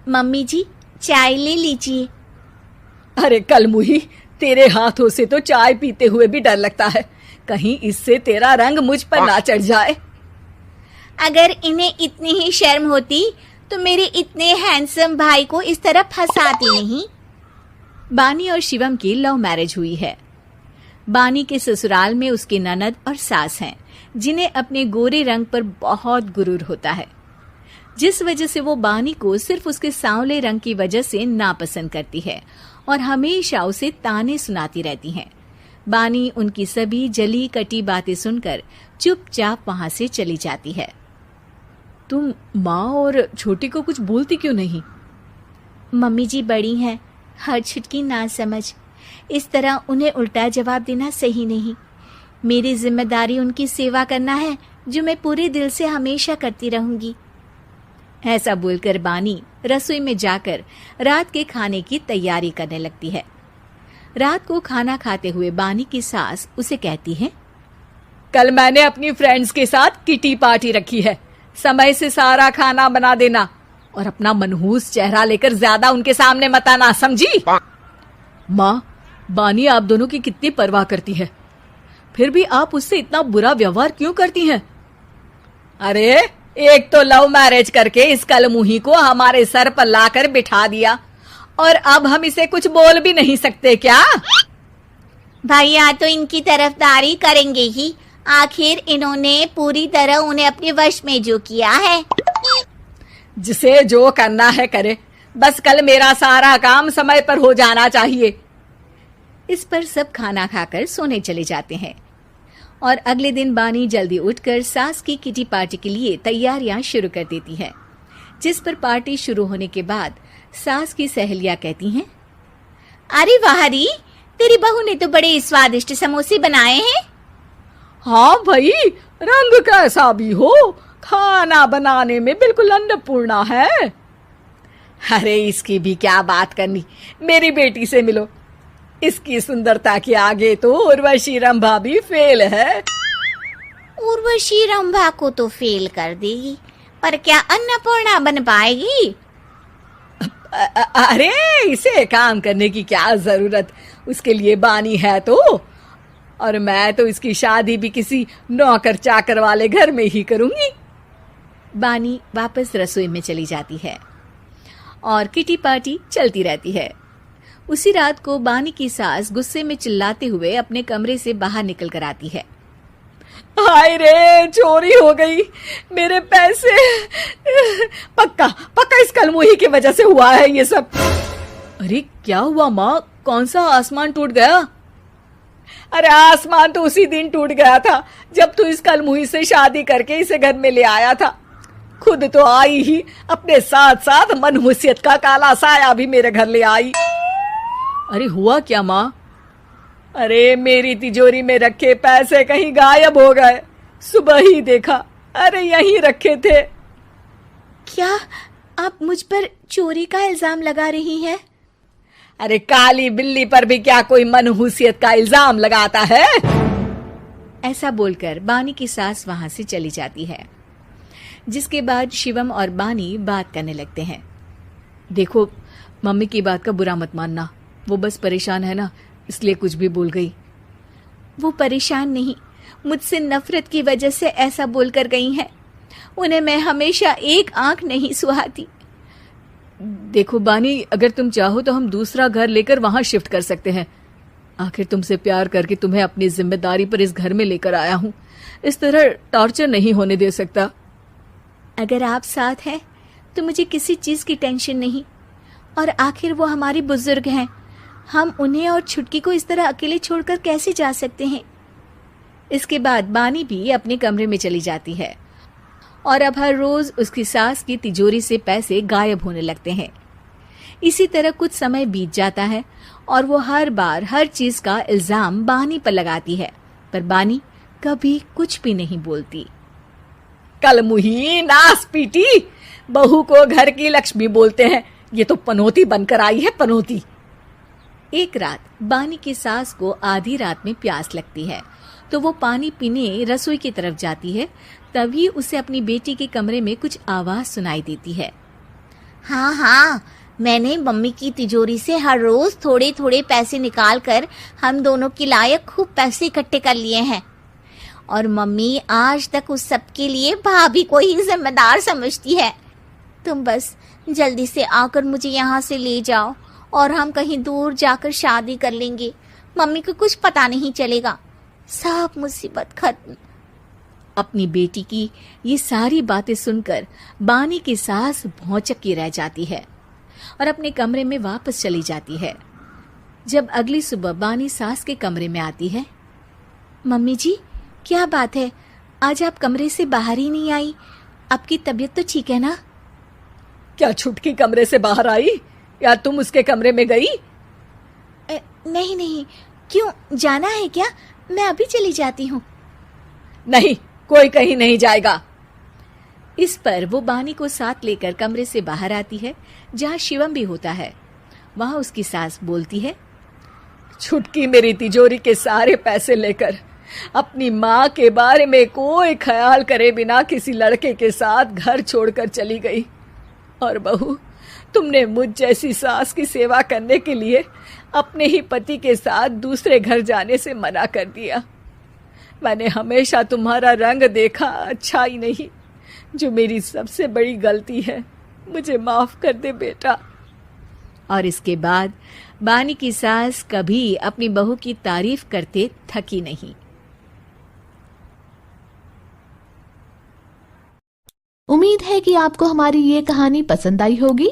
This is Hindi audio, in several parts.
मम्मी जी, चाय ले लीजिए। अरे कलमुही, तेरे हाथों से तो चाय पीते हुए भी डर लगता है, कहीं इससे तेरा रंग मुझ पर ना चढ़ जाए। अगर इन्हें इतनी ही शर्म होती तो मेरे इतने हैंडसम भाई को इस तरह फंसाती नहीं। बानी और शिवम की लव मैरिज हुई है। बानी के ससुराल में उसकी ननद और सास हैं, जिन्हें अपने गोरे रंग पर बहुत गुरूर होता है, जिस वजह से वो बानी को सिर्फ उसके सांवले रंग की वजह से नापसंद करती है और हमेशा उसे ताने सुनाती रहती हैं। बानी उनकी सभी जली कटी बातें सुनकर चुपचाप वहां से चली जाती है। तुम माँ और छोटी को कुछ बोलती क्यों नहीं? मम्मी जी बड़ी हैं, हर छुटकी ना समझ, इस तरह उन्हें उल्टा जवाब देना सही नहीं। मेरी जिम्मेदारी उनकी सेवा करना है, जो मैं पूरे दिल से हमेशा करती रहूंगी। ऐसा बोलकर बानी रसोई में जाकर रात के खाने की तैयारी करने लगती है। रात को खाना खाते हुए बानी की सास उसे कहती है, कल मैंने अपनी फ्रेंड्स के साथ किटी पार्टी रखी है, समय से सारा खाना बना देना और अपना मनहूस चेहरा लेकर ज्यादा उनके सामने मत आना, समझी? माँ, बानी आप दोनों की कितनी परवाह करती है, फिर भी आप उससे इतना बुरा व्यवहार क्यों करती हैं? अरे एक तो लव मैरिज करके इस कलमुही को हमारे सर पर लाकर बिठा दिया और अब हम इसे कुछ बोल भी नहीं सकते क्या? भैया तो इनकी तरफदारी करेंगे ही, आखिर इन्होंने पूरी तरह उन्हें अपने वश में जो किया है। जिसे जो करना है करे, बस कल मेरा सारा काम समय पर हो जाना चाहिए। इस पर सब खाना खाकर सोने चले जाते हैं और अगले दिन बानी जल्दी उठकर सास की किटी पार्टी के लिए तैयारियां शुरू कर देती है, जिस पर पार्टी शुरू होने के बाद सास की सहेलियां कहती हैं, अरे वाह री, तेरी बहू ने तो बड़े स्वादिष्ट समोसे बनाए हैं। हाँ भाई, रंग कैसा भी हो, खाना बनाने में बिल्कुल अन्नपूर्णा है। अरे इसकी भी क्या बात करनी, मेरी बेटी से मिलो, इसकी सुंदरता के आगे तो उर्वशी रंभा भी फेल है। उर्वशी रंभा को तो फेल कर देगी, पर क्या अन्नपूर्णा बन पाएगी? अरे इसे काम करने की क्या जरूरत, उसके लिए बानी है तो, और मैं तो इसकी शादी भी किसी नौकर चाकर वाले घर में ही करूंगी। बानी वापस रसोई में चली जाती है और किटी पार्टी चलती रहती है। उसी रात को बानी की सास गुस्से में चिल्लाते हुए अपने कमरे से बाहर निकल कर आती है। हाय रे, चोरी हो गई, मेरे पैसे, पक्का पक्का इस कलमुही की वजह से हुआ है ये सब। अरे क्या हुआ माँ, कौन सा आसमान टूट गया? अरे आसमान तो उसी दिन टूट गया था जब तू इस कलमुही से शादी करके इसे घर में ले आया था। खुद तो आई ही, अपने साथ साथ मनहूसियत का काला साया भी मेरे घर ले आई। अरे हुआ क्या माँ? अरे मेरी तिजोरी में रखे पैसे कहीं गायब हो गए, सुबह ही देखा, अरे यहीं रखे थे। क्या आप मुझ पर चोरी का इल्जाम लगा रही हैं? अरे काली बिल्ली पर भी क्या कोई मनहूसियत का इल्जाम लगाता है? ऐसा बोलकर बानी की सास वहां से चली जाती है, जिसके बाद शिवम और बानी बात करने लगते हैं। देखो, मम्मी की बात का बुरा मत मानना, वो बस परेशान है ना, इसलिए कुछ भी बोल गई। वो परेशान नहीं, मुझसे नफरत की वजह से ऐसा बोलकर गई हैं। उन्हें मैं हमेशा एक आंख नहीं सुहाती। देखो बानी, अगर तुम चाहो तो हम दूसरा घर लेकर वहां शिफ्ट कर सकते हैं। आखिर तुमसे प्यार करके तुम्हें अपनी जिम्मेदारी पर इस घर में लेकर आया हूं, इस तरह टॉर्चर नहीं होने दे सकता। अगर आप साथ हैं तो मुझे किसी चीज की टेंशन नहीं, और आखिर वो हमारी बुजुर्ग हैं, हम उन्हें और छुटकी को इस तरह अकेले छोड़कर कैसे जा सकते हैं। इसके बाद बानी भी अपने कमरे में चली जाती है और अब हर रोज उसकी सास की तिजोरी से पैसे गायब होने लगते हैं। इसी तरह कुछ समय बीत जाता है और वो हर बार हर चीज का इल्जाम बानी पर लगाती है, पर बानी कभी कुछ भी नहीं बोलती। कलमुही नास पीटी, बहू को घर की लक्ष्मी बोलते हैं, ये तो पनौती बनकर आई है, पनौती। एक रात बानी की सास को आधी रात में प्यास लगती है, तो वो पानी पीने रसोई की तरफ जाती है। तभी उसे अपनी बेटी के कमरे में कुछ आवाज सुनाई देती है। हाँ हाँ, मैंने मम्मी की तिजोरी से हर रोज थोड़े थोड़े पैसे निकाल कर हम दोनों के लायक खूब पैसे इकट्ठे कर लिए हैं। और मम्मी आज तक उस सब के लिए भाभी को ही जिम्मेदार समझती है। तुम बस जल्दी से आकर मुझे यहाँ से ले जाओ और हम कहीं दूर जाकर शादी कर लेंगे। मम्मी को कुछ पता नहीं चलेगा, सब मुसीबत खत्म। अपनी बेटी की ये सारी बातें सुनकर बानी की सास भौंचक्की रह जाती है और अपने कमरे में वापस चली जाती है। जब अगली सुबह बानी सास के कमरे में आती है, मम्मी जी, क्या बात है, आज आप कमरे से बाहर ही नहीं आई? आपकी तबीयत तो ठीक है ना? क्या छुटकी कमरे से बाहर आई या तुम उसके कमरे में गई? नहीं नहीं, क्यों, जाना है क्या? मैं अभी चली जाती हूँ। नहीं, कोई कहीं नहीं जाएगा। इस पर वो बानी को साथ लेकर कमरे से बाहर आती है, जहाँ शिवम भी होता है। वहां उसकी सास बोलती है, छुटकी मेरी तिजोरी के सारे पैसे लेकर अपनी माँ के बारे में कोई ख्याल करे बिना किसी लड़के के साथ घर छोड़कर चली गई। और बहू, तुमने मुझ जैसी सास की सेवा करने के लिए अपने ही पति के साथ दूसरे घर जाने से मना कर दिया। मैंने हमेशा तुम्हारा रंग देखा अच्छा ही नहीं, जो मेरी सबसे बड़ी गलती है। मुझे माफ कर दे बेटा। और इसके बाद बानी की सास कभी अपनी बहू की तारीफ करते थकी नहीं। उम्मीद है कि आपको हमारी ये कहानी पसंद आई होगी।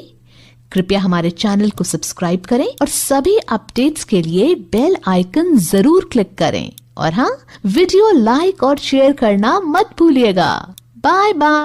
कृपया हमारे चैनल को सब्सक्राइब करें और सभी अपडेट्स के लिए बेल आइकन जरूर क्लिक करें। और हाँ, वीडियो लाइक और शेयर करना मत भूलिएगा। Bye bye.